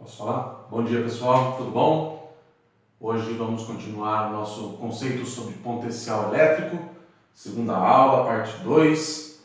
Posso falar? Bom dia, pessoal, tudo bom? Hoje vamos continuar o nosso conceito sobre potencial elétrico, segunda aula, parte 2.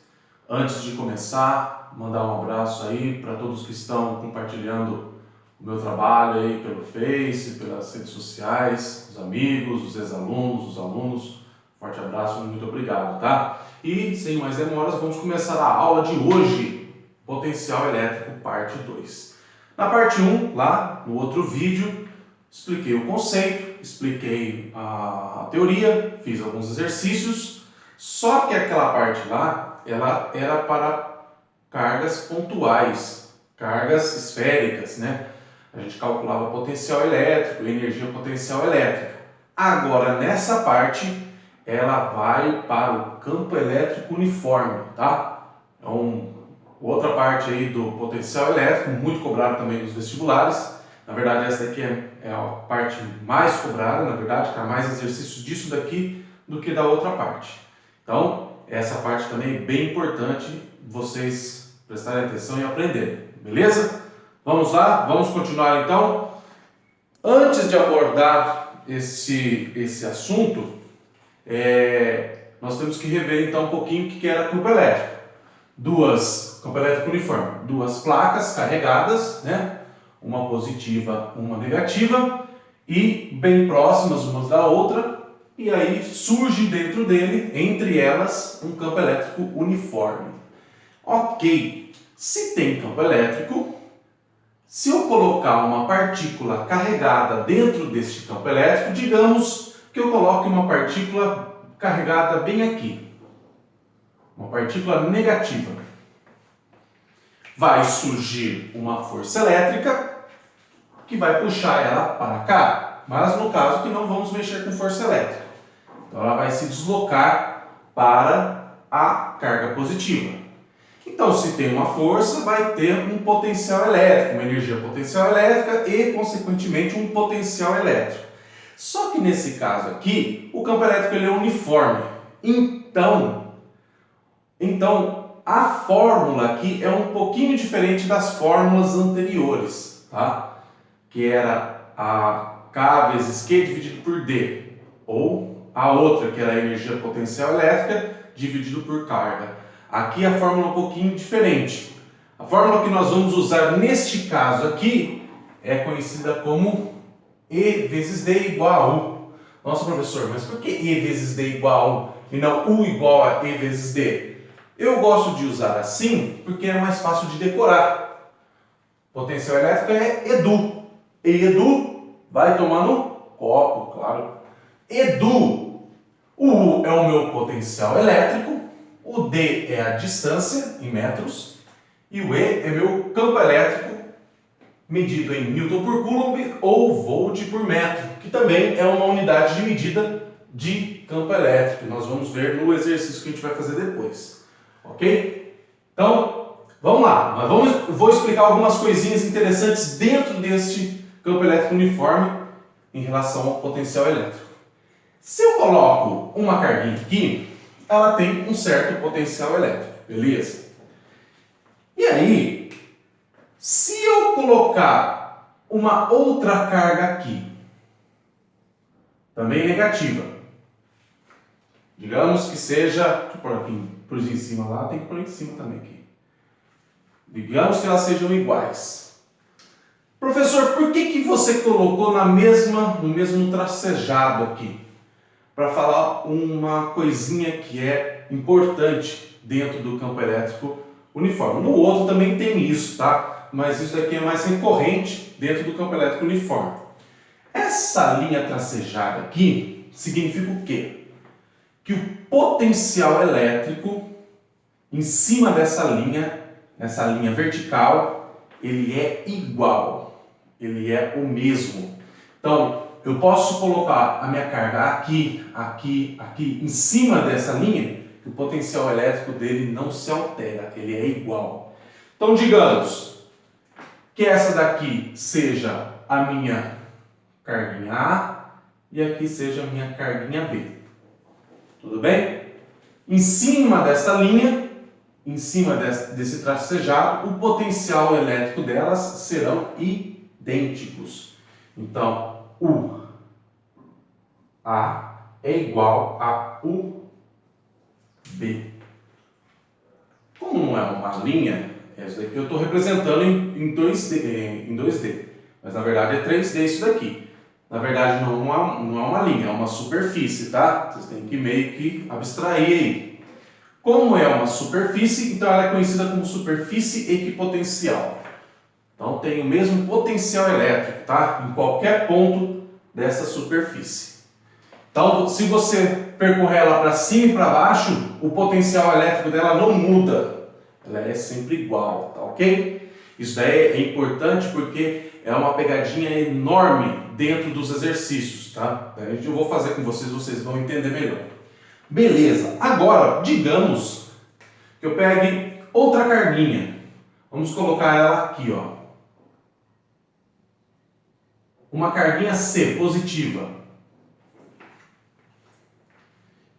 Antes de começar, mandar um abraço aí para todos que estão compartilhando o meu trabalho aí pelo Face, pelas redes sociais, os amigos, os ex-alunos, os alunos. Forte abraço e muito obrigado, tá? E sem mais demoras, vamos começar a aula de hoje, potencial elétrico, parte 2. Na parte 1, lá no outro vídeo, expliquei o conceito, expliquei a teoria, fiz alguns exercícios, só que aquela parte lá, ela era para cargas pontuais, cargas esféricas, né? A gente calculava potencial elétrico, energia potencial elétrica. Agora, nessa parte, ela vai para o campo elétrico uniforme, tá? Outra parte aí do potencial elétrico, muito cobrado também nos vestibulares. Na verdade, essa daqui é a parte mais cobrada, na verdade, tem mais exercícios disso daqui do que da outra parte. Então, essa parte também é bem importante vocês prestarem atenção e aprenderem, beleza? Vamos lá, vamos continuar então. Antes de abordar esse assunto, nós temos que rever então um pouquinho o que era campo elétrico. Campo elétrico uniforme, duas placas carregadas, né? Uma positiva, uma negativa, e bem próximas umas da outra, e aí surge dentro dele, entre elas, um campo elétrico uniforme. Ok, se tem campo elétrico, se eu colocar uma partícula carregada dentro deste campo elétrico, digamos que eu coloque uma partícula carregada bem aqui, uma partícula negativa. Vai surgir uma força elétrica que vai puxar ela para cá, mas no caso que não vamos mexer com força elétrica. Então ela vai se deslocar para a carga positiva. Então, se tem uma força, vai ter um potencial elétrico, uma energia potencial elétrica e, consequentemente, um potencial elétrico. Só que nesse caso aqui, o campo elétrico ele é uniforme. Então, a fórmula aqui é um pouquinho diferente das fórmulas anteriores, tá? Que era a K vezes Q dividido por D, ou a outra, que era a energia potencial elétrica dividido por carga. Aqui a fórmula é um pouquinho diferente. A fórmula que nós vamos usar neste caso aqui é conhecida como E vezes D igual a U. Nossa, professor, mas por que E vezes D igual a U e não U igual a E vezes D? Eu gosto de usar assim porque é mais fácil de decorar. Potencial elétrico é EDU. E EDU vai tomar no copo, claro. EDU. O U é o meu potencial elétrico. O D é a distância em metros. E o E é meu campo elétrico medido em Newton por Coulomb ou Volt por metro, que também é uma unidade de medida de campo elétrico. Nós vamos ver no exercício que a gente vai fazer depois. Ok? Então, vamos lá. Vou explicar algumas coisinhas interessantes dentro deste campo elétrico uniforme em relação ao potencial elétrico. Se eu coloco uma carguinha aqui, ela tem um certo potencial elétrico, beleza? E aí, se eu colocar uma outra carga aqui, também negativa, digamos que seja, deixa eu pôr aqui, por em cima lá, tem que pôr em cima também aqui. Digamos que elas sejam iguais. Professor, por que você colocou no mesmo tracejado aqui? Para falar uma coisinha que é importante dentro do campo elétrico uniforme. No outro também tem isso, tá? Mas isso daqui é mais recorrente dentro do campo elétrico uniforme. Essa linha tracejada aqui significa o quê? Que o potencial elétrico em cima dessa linha vertical, ele é igual, ele é o mesmo. Então, eu posso colocar a minha carga aqui, em cima dessa linha, que o potencial elétrico dele não se altera, ele é igual. Então, digamos que essa daqui seja a minha carguinha A e aqui seja a minha carguinha B. Tudo bem? Em cima dessa linha, em cima desse tracejado, o potencial elétrico delas serão iguais. idênticos. Então, U A é igual a U B. Como não é uma linha, essa daqui eu estou representando em 2D, mas na verdade é 3D isso daqui. Na verdade não é uma linha, é uma superfície, tá? Vocês têm que meio que abstrair aí. Como é uma superfície, então ela é conhecida como superfície equipotencial. Então tem o mesmo potencial elétrico, tá? Em qualquer ponto dessa superfície. Então, se você percorrer ela para cima e para baixo, o potencial elétrico dela não muda. Ela é sempre igual, tá ok? Isso daí é importante porque é uma pegadinha enorme dentro dos exercícios, tá? Eu vou fazer com vocês, vocês vão entender melhor. Beleza, agora, digamos que eu pegue outra carguinha. Vamos colocar ela aqui, ó. Uma carguinha C, positiva.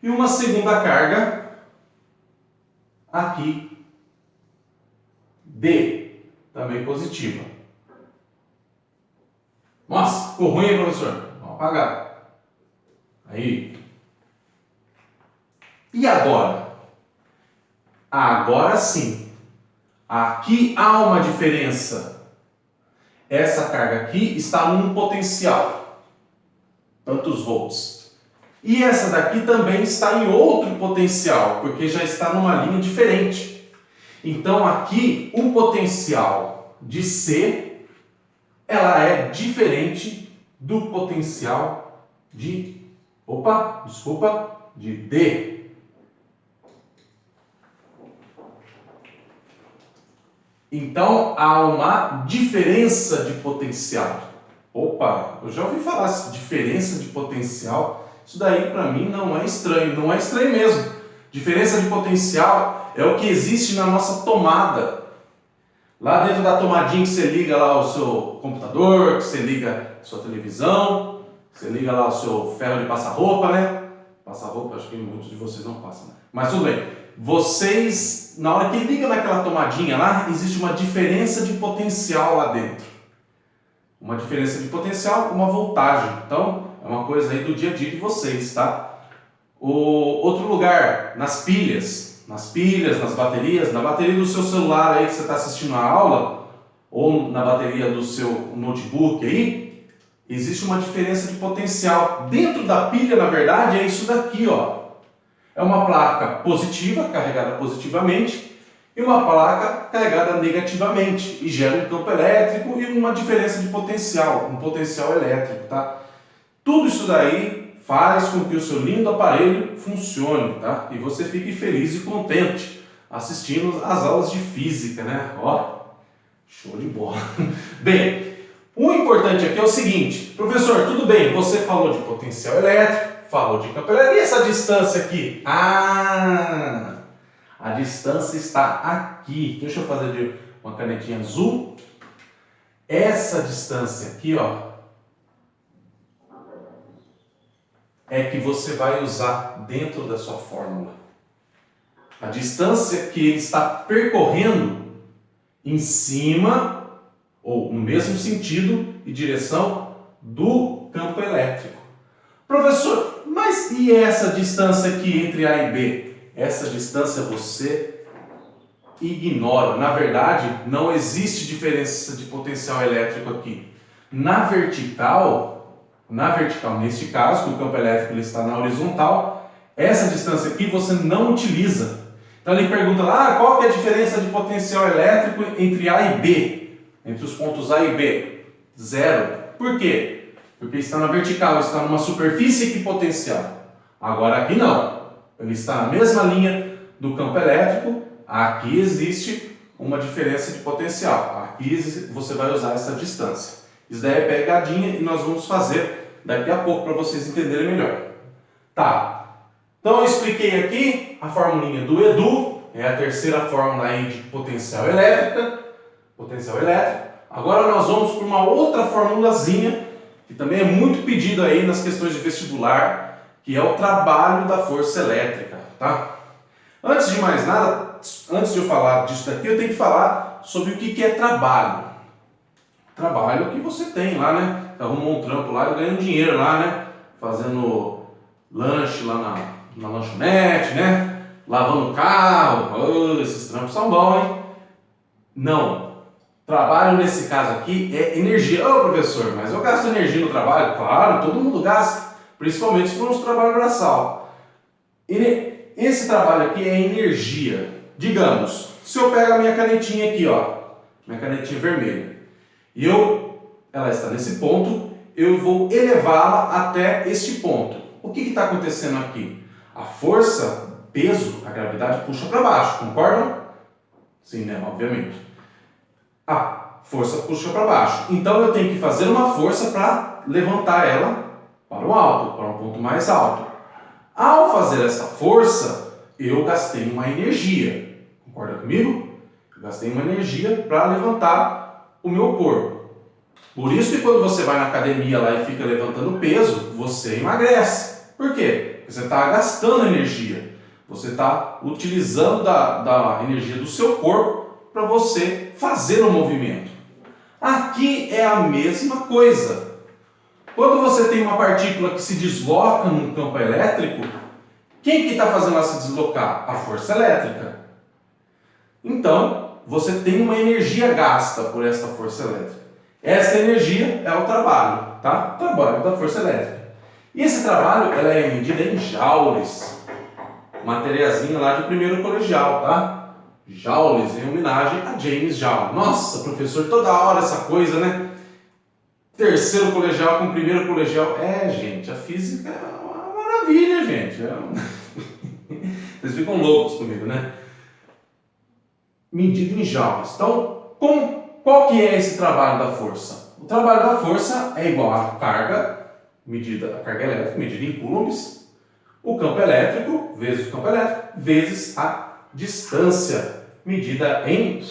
E uma segunda carga aqui, D, também positiva. Nossa, ficou ruim, hein, professor? Vamos apagar. Aí. E agora? Agora sim. Aqui há uma diferença. Essa carga aqui está num potencial. Tantos volts. E essa daqui também está em outro potencial, porque já está numa linha diferente. Então aqui o potencial de C, ela é diferente do potencial de, de D. Então há uma diferença de potencial. Eu já ouvi falar de diferença de potencial. Isso daí para mim não é estranho, não é estranho mesmo. Diferença de potencial é o que existe na nossa tomada. Lá dentro da tomadinha que você liga lá o seu computador, que você liga a sua televisão, que você liga lá o seu ferro de passar roupa, né? Passar roupa, acho que muitos de vocês não passam, né? Mas tudo bem. Vocês, na hora que liga naquela tomadinha lá, existe uma diferença de potencial lá dentro. Uma diferença de potencial, uma voltagem. Então, é uma coisa aí do dia a dia de vocês, tá? Outro lugar, nas pilhas, nas baterias, na bateria do seu celular aí que você está assistindo a aula, ou na bateria do seu notebook aí, existe uma diferença de potencial. Dentro da pilha, na verdade, é isso daqui, ó. É uma placa positiva, carregada positivamente, e uma placa carregada negativamente, e gera um campo elétrico e uma diferença de potencial, um potencial elétrico, tá? Tudo isso daí faz com que o seu lindo aparelho funcione, tá? E você fique feliz e contente assistindo às aulas de física, né? Ó, show de bola. Bem, o importante aqui é o seguinte, professor, tudo bem, você falou de potencial elétrico, falou de campo elétrico, e essa distância aqui? A distância está aqui. Deixa eu fazer de uma canetinha azul. Essa distância aqui, ó, é que você vai usar dentro da sua fórmula. A distância que ele está percorrendo em cima, ou no mesmo sentido e direção do campo elétrico. Professor, mas e essa distância aqui entre A e B? Essa distância você ignora. Na verdade, não existe diferença de potencial elétrico aqui. Na vertical, neste caso, que o campo elétrico ele está na horizontal, essa distância aqui você não utiliza. Então ele pergunta lá, qual que é a diferença de potencial elétrico entre A e B? Entre os pontos A e B? Zero. Por quê? Porque está na vertical, está numa superfície equipotencial. Agora aqui não. Ele está na mesma linha do campo elétrico. Aqui existe uma diferença de potencial. Aqui você vai usar essa distância. Isso daí é pegadinha e nós vamos fazer daqui a pouco para vocês entenderem melhor. Tá. Então eu expliquei aqui a formulinha do Edu. É a terceira fórmula aí de potencial elétrico. Agora nós vamos para uma outra formulazinha que também é muito pedido aí nas questões de vestibular, que é o trabalho da força elétrica, tá? Antes de mais nada, antes de eu falar disso daqui, eu tenho que falar sobre o que é trabalho. trabalho que você tem lá, né? Você arrumou um trampo lá e ganha um dinheiro lá, né? Fazendo lanche lá na lanchonete, né? Lavando carro. Oh, esses trampos são bons, hein? Não. Trabalho nesse caso aqui é energia. Ô, professor, mas eu gasto energia no trabalho? Claro, todo mundo gasta. Principalmente se for um trabalho braçal. Esse trabalho aqui é energia. Digamos, se eu pego a minha canetinha aqui, ó, minha canetinha vermelha, e ela está nesse ponto, eu vou elevá-la até este ponto. O que está acontecendo aqui? A força, peso, a gravidade puxa para baixo, concordam? Sim, né? Obviamente. A força puxa para baixo. Então eu tenho que fazer uma força para levantar ela para o alto, para um ponto mais alto. Ao fazer essa força, eu gastei uma energia. Concorda comigo? Eu gastei uma energia para levantar o meu corpo. Por isso que quando você vai na academia lá e fica levantando peso, você emagrece. Por quê? Porque você está gastando energia. Você está utilizando da energia do seu corpo para você fazer o movimento. Aqui é a mesma coisa. Quando você tem uma partícula que se desloca num campo elétrico, quem que está fazendo ela se deslocar? A força elétrica. Então, você tem uma energia gasta por essa força elétrica. Essa energia é o trabalho, tá? O trabalho da força elétrica. E esse trabalho ela é medida em joules. Matériazinha lá de primeiro colegial, tá? Joules, em homenagem a James Joule. Nossa, professor, toda hora essa coisa, né? Terceiro colegial com primeiro colegial. Gente, a física é uma maravilha, gente. Vocês ficam loucos comigo, né? Medida em joules. Então, qual que é esse trabalho da força? O trabalho da força é igual à carga, a carga elétrica, medida em coulombs, o campo elétrico, vezes o campo elétrico, vezes a distância, medida em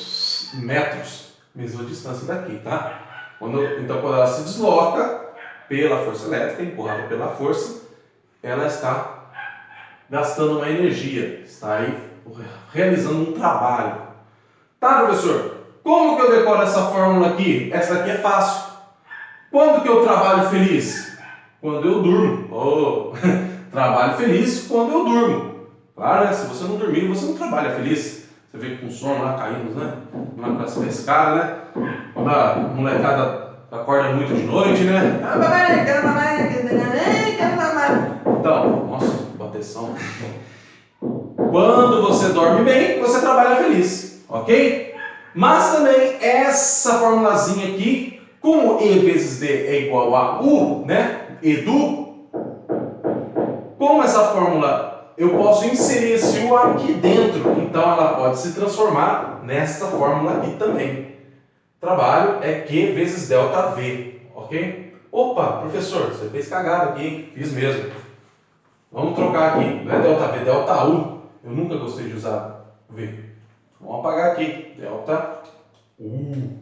metros. Mesma distância daqui, tá? Então, quando ela se desloca pela força elétrica, empurrada pela força, ela está gastando uma energia, está aí realizando um trabalho. Tá, professor? Como que eu decoro essa fórmula aqui? Essa aqui é fácil. Quando que eu trabalho feliz? Quando eu durmo. Oh, trabalho feliz quando eu durmo. Claro, né? Se você não dormir, você não trabalha feliz. Você vê com sono lá caindo, né? Na escada, né? Quando a molecada acorda muito de noite, né? Então, nossa, bateção. Quando você dorme bem, você trabalha feliz, ok? Mas também essa formulazinha aqui, como E vezes D é igual a U, né? Edu, como essa fórmula eu posso inserir esse U aqui dentro, então ela pode se transformar nessa fórmula aqui também. Trabalho é Q vezes delta V, ok? Opa, professor, você fez cagada aqui, hein? Fiz mesmo. Vamos trocar aqui, não é delta V, delta U. Eu nunca gostei de usar V. Vamos apagar aqui, delta U.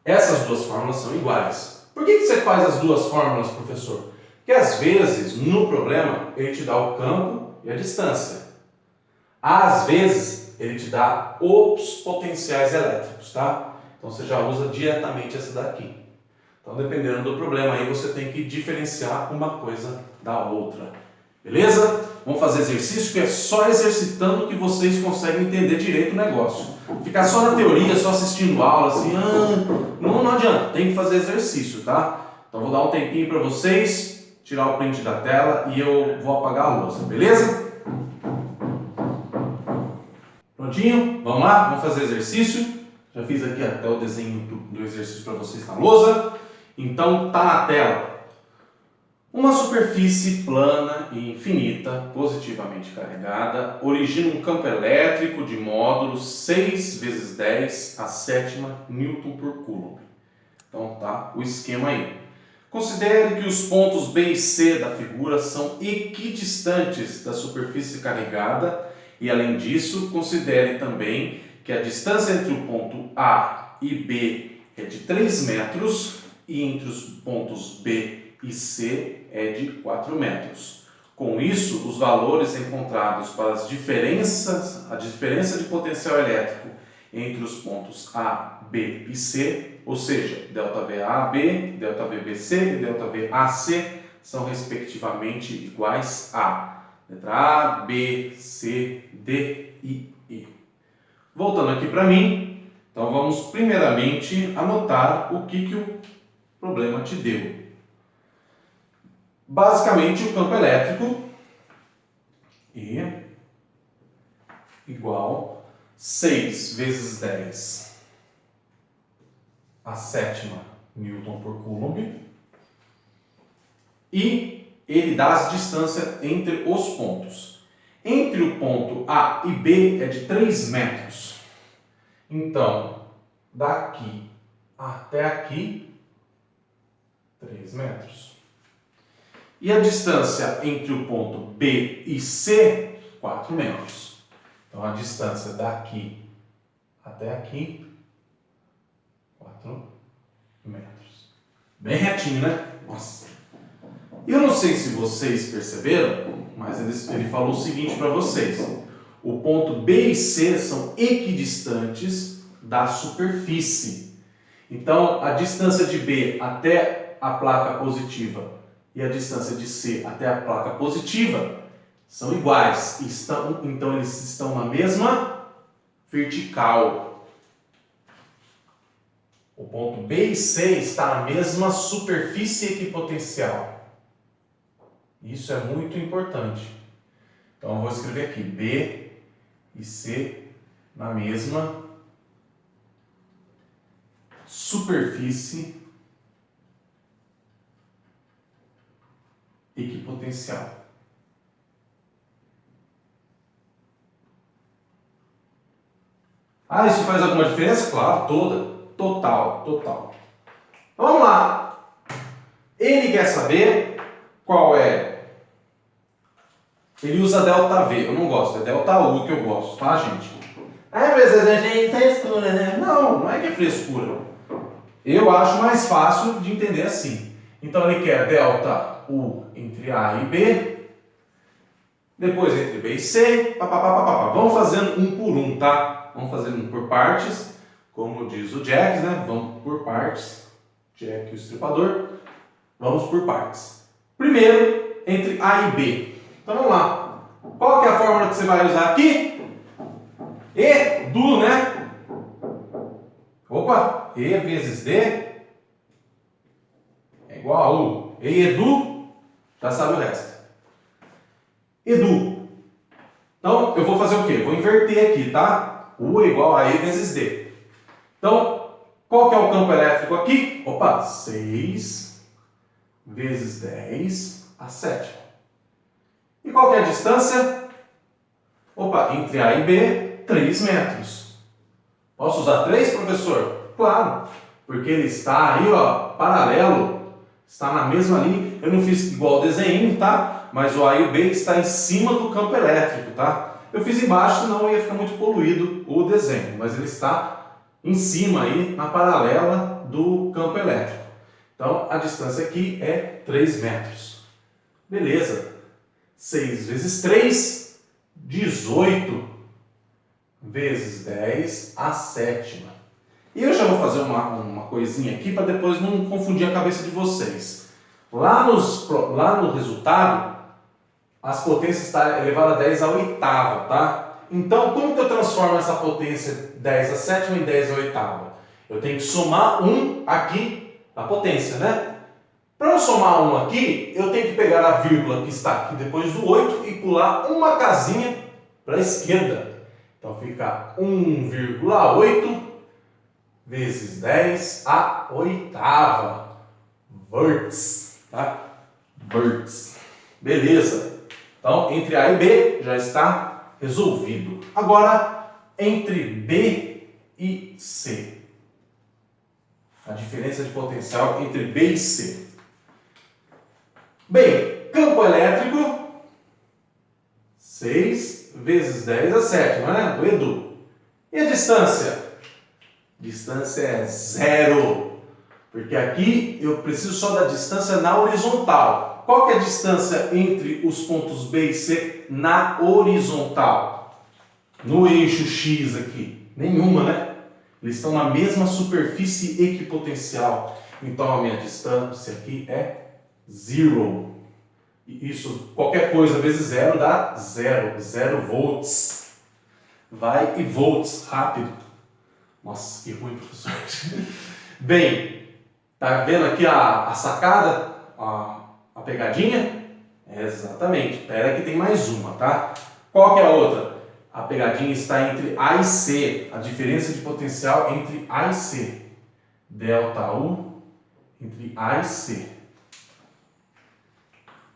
Essas duas fórmulas são iguais. Por que você faz as duas fórmulas, professor? Porque às vezes, no problema, ele te dá o campo e a distância. Às vezes, ele te dá os potenciais elétricos, tá? Então você já usa diretamente essa daqui. Então, dependendo do problema aí, você tem que diferenciar uma coisa da outra. Beleza? Vamos fazer exercício, que é só exercitando que vocês conseguem entender direito o negócio. Ficar só na teoria, só assistindo aula, assim, não adianta. Tem que fazer exercício, tá? Então, vou dar um tempinho para vocês, tirar o print da tela e eu vou apagar a louça, beleza? Prontinho? Vamos lá? Vamos fazer exercício. Já fiz aqui até o desenho do exercício para vocês na lousa. Então, tá na tela. Uma superfície plana e infinita, positivamente carregada, origina um campo elétrico de módulo 6 vezes 10 a sétima Newton por Coulomb. Então tá o esquema aí. Considere que os pontos B e C da figura são equidistantes da superfície carregada e, além disso, considere também que a distância entre o ponto A e B é de 3 metros e entre os pontos B e C é de 4 metros. Com isso, os valores encontrados para a diferença de potencial elétrico entre os pontos A, B e C, ou seja, ΔVAB, ΔVBC e ΔVAC são respectivamente iguais a letra A, B, C, D e E. Voltando aqui para mim, então vamos primeiramente anotar o que o problema te deu. Basicamente o campo elétrico E igual 6 vezes 10 a sétima Newton por Coulomb, e ele dá as distâncias entre os pontos. Entre o ponto A e B é de 3 metros. Então, daqui até aqui, 3 metros. E a distância entre o ponto B e C, 4 metros. Então, a distância daqui até aqui, 4 metros. Bem retinho, né? Nossa! Eu não sei se vocês perceberam, mas ele falou o seguinte para vocês. O ponto B e C são equidistantes da superfície. Então, a distância de B até a placa positiva e a distância de C até a placa positiva são iguais. Então, eles estão na mesma vertical. O ponto B e C está na mesma superfície equipotencial. Isso é muito importante. Então, eu vou escrever aqui B e C na mesma superfície equipotencial. Ah, isso faz alguma diferença? Claro, toda. Total. Então, vamos lá. Ele quer saber qual é. Ele usa ΔV, eu não gosto, é ΔU que eu gosto, tá, gente? Ah, mas a gente é frescura, né? Não é que é frescura. Eu acho mais fácil de entender assim. Então ele quer ΔU entre A e B, depois entre B e C, papapá. Vamos fazendo um por um, tá? Vamos fazendo um por partes, como diz o Jack, né? Vamos por partes. Jack, o estripador. Vamos por partes. Primeiro, entre A e B. Então vamos lá. Qual que é a fórmula que você vai usar aqui? E do, né? Opa! E vezes D é igual a U. E do, já sabe o resto. Edu. Então, eu vou fazer o quê? Vou inverter aqui, tá? U é igual a E vezes D. Então, qual que é o campo elétrico aqui? Opa! 6 vezes 10 a sétima. E qual que é a distância? Opa, entre A e B, 3 metros. Posso usar 3, professor? Claro, porque ele está aí, ó, paralelo, está na mesma linha. Eu não fiz igual o desenho, tá? Mas o A e o B está em cima do campo elétrico, tá? Eu fiz embaixo, senão ia ficar muito poluído o desenho, mas ele está em cima aí, na paralela do campo elétrico. Então, a distância aqui é 3 metros. Beleza. 6 vezes 3, 18 vezes 10 a sétima. E eu já vou fazer uma coisinha aqui para depois não confundir a cabeça de vocês. Lá no resultado, as potências estão elevadas a 10 à oitava, tá? Então, como que eu transformo essa potência 10 à sétima em 10 à oitava? Eu tenho que somar 1 aqui, a potência, né? Para eu somar 1 aqui, eu tenho que pegar a vírgula que está aqui depois do 8 e pular uma casinha para a esquerda. Então fica 1,8 vezes 10 à oitava. Volts, tá? Volts. Beleza. Então, entre A e B já está resolvido. Agora, entre B e C. A diferença de potencial entre B e C. Bem, campo elétrico, 6 vezes 10 a sétima, né? Do Edu. E a distância? Distância é 0. Porque aqui eu preciso só da distância na horizontal. Qual que é a distância entre os pontos B e C na horizontal? No eixo X aqui. Nenhuma, né? Eles estão na mesma superfície equipotencial. Então a minha distância aqui é zero. E isso, qualquer coisa vezes zero dá zero. 0 volts. Vai e volts, rápido. Nossa, que ruim, professor. Bem, tá vendo aqui a sacada? A pegadinha? Exatamente. Espera que tem mais uma, tá? Qual que é a outra? A pegadinha está entre A e C. A diferença de potencial entre A e C. Delta U entre A e C.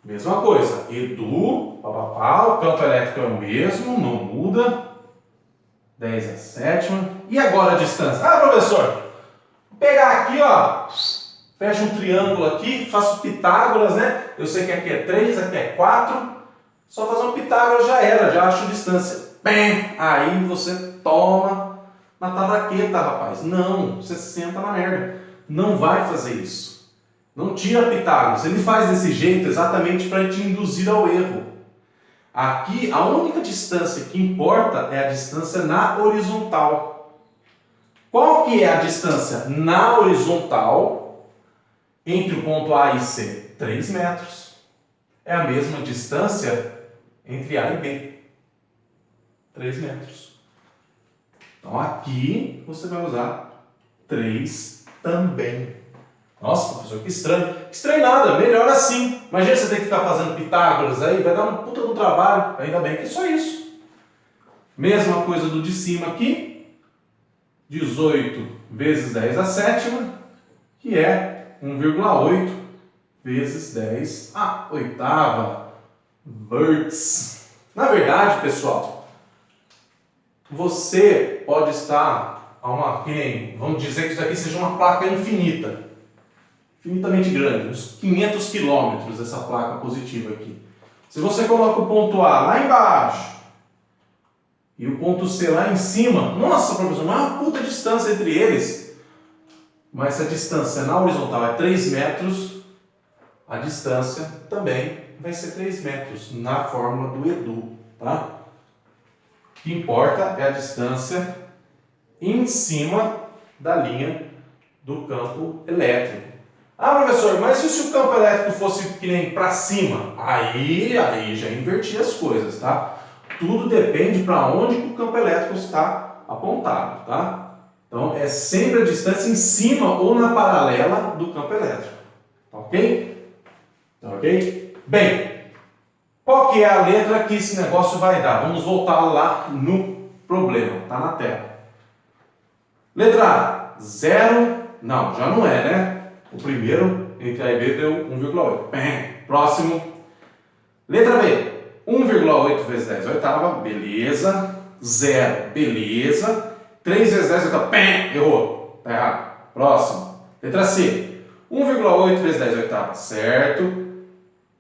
Mesma coisa. Edu, papapá, o campo elétrico é o mesmo, não muda. 10 a sétima. E agora a distância? Ah, professor, vou pegar aqui, ó. Fecho um triângulo aqui, faço Pitágoras, né? Eu sei que aqui é 3, aqui é 4. Só fazer um Pitágoras já era, já acho distância. Bem, aí você toma na tabaqueta, rapaz. Não, você senta na merda. Não vai fazer isso. Não tira Pitágoras. Ele faz desse jeito exatamente para te induzir ao erro. Aqui, a única distância que importa é a distância na horizontal. Qual que é a distância na horizontal entre o ponto A e C? 3 metros. É a mesma distância entre A e B. 3 metros. Então aqui você vai usar 3 também. Nossa, professor, que estranho. Que estranho nada, melhor assim. Imagina você ter que ficar fazendo Pitágoras aí, vai dar um puta do trabalho. Ainda bem que é só isso. Mesma coisa do de cima aqui. 18 vezes 10 a sétima, que é 1,8 vezes 10 a oitava. Volts. Na verdade, pessoal, você pode estar a uma, vamos dizer que isso aqui seja uma placa infinita, infinitamente grande, uns 500 quilômetros essa placa positiva aqui. Se você coloca o ponto A lá embaixo e o ponto C lá em cima, nossa, professor, mas é uma puta distância entre eles. Mas se a distância na horizontal é 3 metros, a distância também vai ser 3 metros na fórmula do Edu, tá? O que importa é a distância em cima da linha do campo elétrico. Ah, professor, mas e se o campo elétrico fosse que nem para cima? Aí já inverti as coisas, tá? Tudo depende para onde que o campo elétrico está apontado, tá? Então é sempre a distância em cima ou na paralela do campo elétrico, tá ok? Tá ok? Bem, qual que é a letra que esse negócio vai dar? Vamos voltar lá no problema, tá na tela. Letra A, 0, não, já não é, né? O primeiro entre A e B deu 1,8. Próximo. Letra B, 1,8 vezes 10 oitava, beleza. 0, beleza. 3 vezes 10 oitava, errou, tá errado. Próximo. Letra C, 1,8 vezes 10 oitava, certo.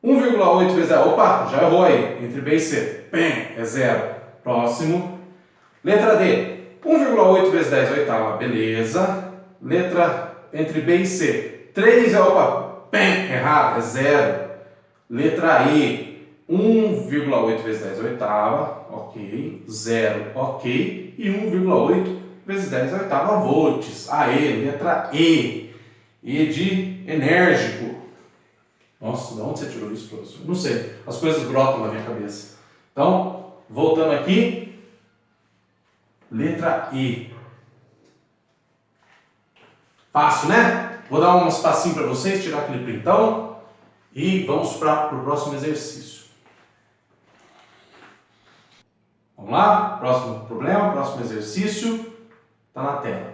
1,8 vezes 10, opa, já errou aí, entre B e C, é 0. Próximo. Letra D, 1,8 vezes 10 oitava, beleza. Letra entre B e C, 3 é, opa, errado, é 0. Letra E, 1,8 vezes 10 oitava, ok. 0, ok. E 1,8 vezes 10 oitava volts. Aê, letra E. E de enérgico. Nossa, de onde você tirou isso, professor? Não sei, as coisas brotam na minha cabeça. Então, voltando aqui. Letra E. Fácil, né? Vou dar um espacinho para vocês, tirar aquele printão e vamos para o próximo exercício. Vamos lá? Próximo problema, próximo exercício. Está na tela.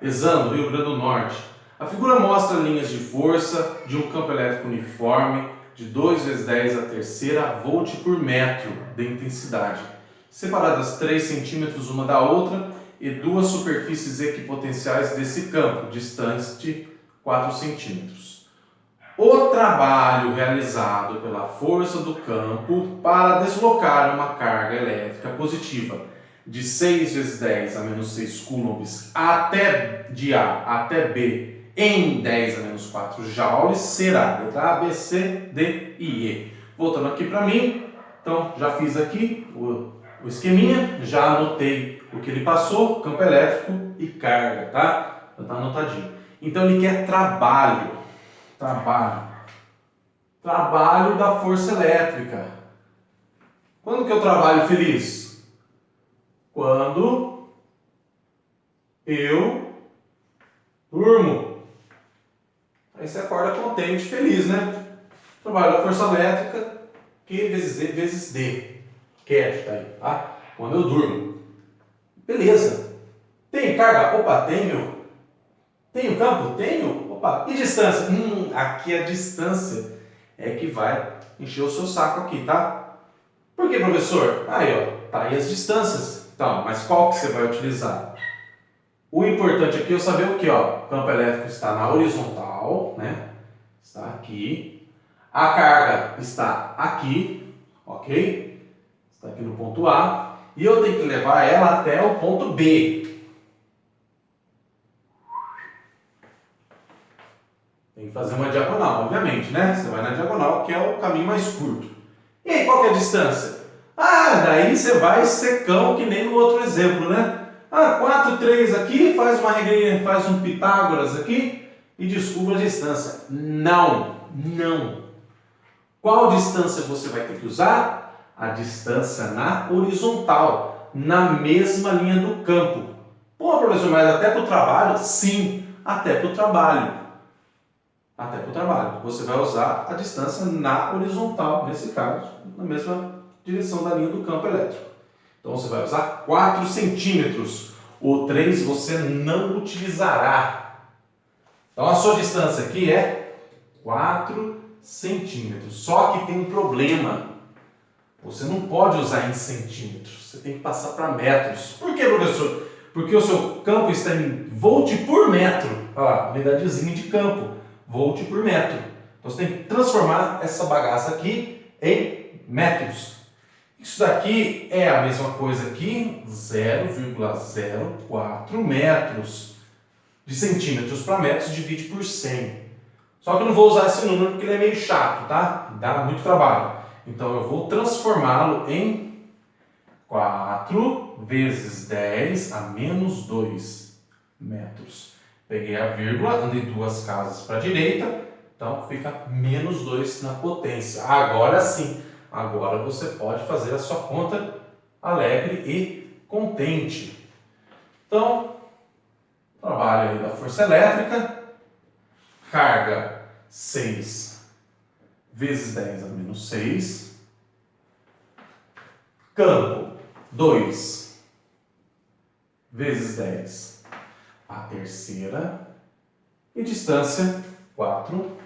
Pesando, Rio Grande do Norte. A figura mostra linhas de força de um campo elétrico uniforme de 2 vezes 10 a terceira volt por metro de intensidade, separadas 3 centímetros uma da outra e duas superfícies equipotenciais desse campo, distante 4 centímetros. O trabalho realizado pela força do campo para deslocar uma carga elétrica positiva de 6 vezes 10 a menos 6 coulombs de A até B em 10 a menos 4 joules será letra A, B, C, D e E. Voltando aqui para mim, então já fiz aqui o esqueminha, já anotei o que ele passou, campo elétrico e carga, tá? Já está anotadinho. Então ele quer trabalho. Trabalho da força elétrica. Quando que eu trabalho feliz? Quando eu durmo. Aí você acorda contente, feliz, né? Trabalho da força elétrica, Q vezes E vezes D. Quer, tá aí, tá? Quando eu durmo. Beleza. Tem carga? Opa, tenho. Tenho campo? Tenho. Opa, e distância? Aqui a distância é que vai encher o seu saco aqui, tá? Por que, professor? Aí, ó, tá aí as distâncias. Então, mas qual que você vai utilizar? O importante aqui é eu saber o que, ó. O campo elétrico está na horizontal, né? Está aqui. A carga está aqui, ok? Está aqui no ponto A. E eu tenho que levar ela até o ponto B. Tem que fazer uma diagonal, obviamente, né? Você vai na diagonal, que é o caminho mais curto. E aí, qual que é a distância? Daí você vai secão, que nem no outro exemplo, né? 4, 3 aqui, faz uma regrinha, faz um Pitágoras aqui e descubra a distância. Não. Qual distância você vai ter que usar? A distância na horizontal, na mesma linha do campo. Pô, professor, mas até para o trabalho? Sim, até para o trabalho. Você vai usar a distância na horizontal, nesse caso, na mesma direção da linha do campo elétrico. Então você vai usar 4 centímetros. O 3 você não utilizará. Então a sua distância aqui é 4 centímetros. Só que tem um problema. Você não pode usar em centímetros. Você tem que passar para metros. Por que, professor? Porque o seu campo está em volt por metro. Olha lá, unidadezinha de campo. Volt por metro. Então você tem que transformar essa bagaça aqui em metros. Isso daqui é a mesma coisa aqui, 0,04 metros. De centímetros para metros, divide por 100. Só que eu não vou usar esse número porque ele é meio chato, tá? Dá muito trabalho. Então eu vou transformá-lo em 4 vezes 10 a menos 2 metros. Peguei a vírgula, andei 2 casas para a direita, então fica menos 2 na potência. Agora sim, agora você pode fazer a sua conta alegre e contente. Então, trabalho aí da força elétrica, carga 6 vezes 10 a menos 6, campo 2 vezes 10 a terceira e distância 4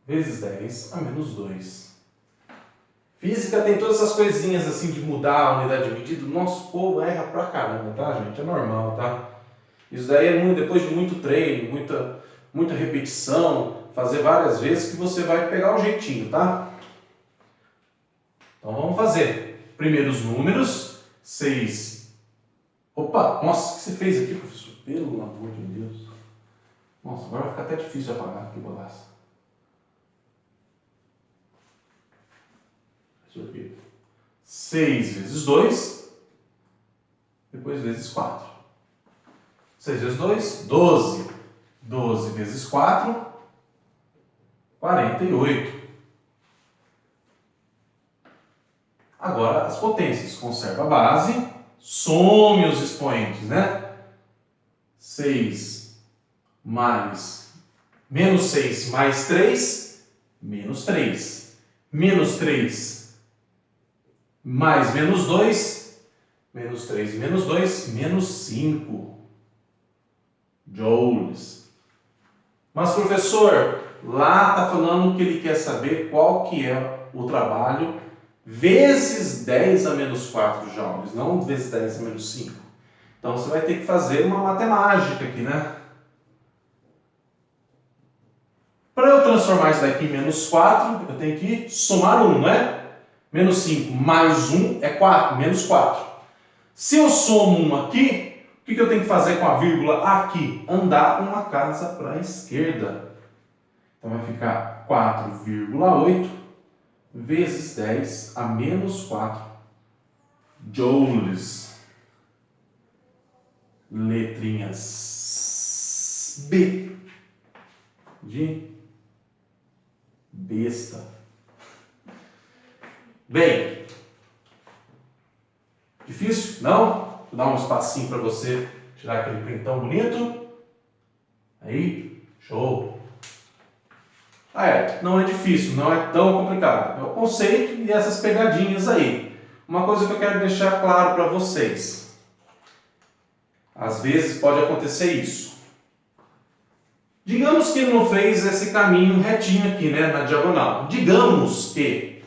vezes 10 a menos 2. Física tem todas essas coisinhas assim de mudar a unidade de medida. O nosso povo erra pra caramba, tá, gente? É normal, tá? Isso daí é depois de muito treino, muita repetição, fazer várias vezes que você vai pegar o jeitinho, tá? Então vamos fazer. Primeiro os números. 6. Opa, nossa, o que você fez aqui, professor? Pelo amor de Deus. Nossa, agora vai ficar até difícil de apagar aqui, bolaça. 6 vezes 2, depois vezes 4. 6 vezes 2, 12. 12 vezes 4, 48. Agora as potências. Conserva a base, some os expoentes, né? 6 mais menos 6 mais 3, menos 3. Menos 3 mais menos 2, menos 3 e menos 2, menos 5 joules. Mas, professor, lá está falando que ele quer saber qual que é o trabalho vezes 10 a menos 4 joules, não vezes 10 a menos 5. Então, você vai ter que fazer uma matemática aqui, né? Para eu transformar isso daqui em menos 4, eu tenho que somar 1, não é? Menos 5 mais 1 é 4, menos 4. Se eu somo 1 aqui, o que eu tenho que fazer com a vírgula aqui? Andar uma casa para a esquerda. Então vai ficar 4,8 vezes 10 a menos 4 joules. letrinhas B de besta. Bem, difícil? Não? Vou dar um espacinho para você tirar aquele printão bonito. Aí, show! Não é difícil, não é tão complicado. É o conceito e essas pegadinhas aí. Uma coisa que eu quero deixar claro para vocês. Às vezes pode acontecer isso. Digamos que ele não fez esse caminho retinho aqui, né, na diagonal. Digamos que,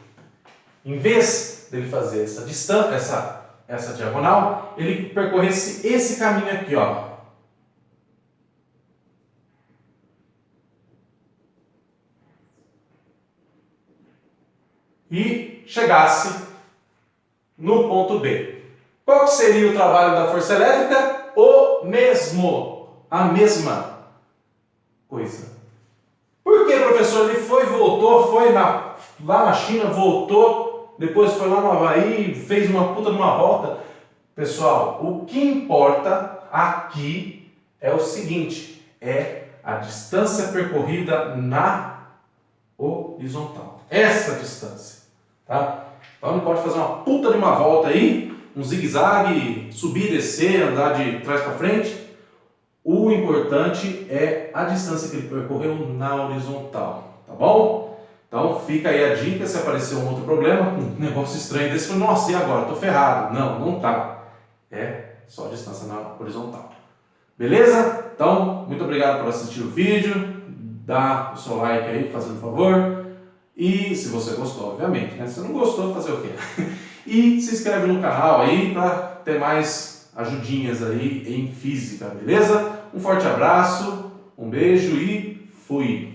em vez dele fazer essa distância, essa diagonal, ele percorresse esse caminho aqui, ó. E chegasse no ponto B. Qual que seria o trabalho da força elétrica? O mesmo. A mesma coisa. Por que, professor? Ele foi, voltou, lá na China, voltou, depois foi lá no Havaí, fez uma puta de uma volta. Pessoal, o que importa aqui é o seguinte, é a distância percorrida na horizontal. Essa distância, tá? Então ele pode fazer uma puta de uma volta aí, um zigue-zague, subir, descer, andar de trás para frente. O importante é a distância que ele percorreu na horizontal, tá bom? Então fica aí a dica, se aparecer um outro problema, um negócio estranho desse, nossa, e agora? Tô ferrado. Não, não tá. É só a distância na horizontal. Beleza? Então, muito obrigado por assistir o vídeo. Dá o seu like aí, fazendo favor. E se você gostou, obviamente, né? Se não gostou, fazer o quê? E se inscreve no canal aí para ter mais ajudinhas aí em física, beleza? Um forte abraço, um beijo e fui!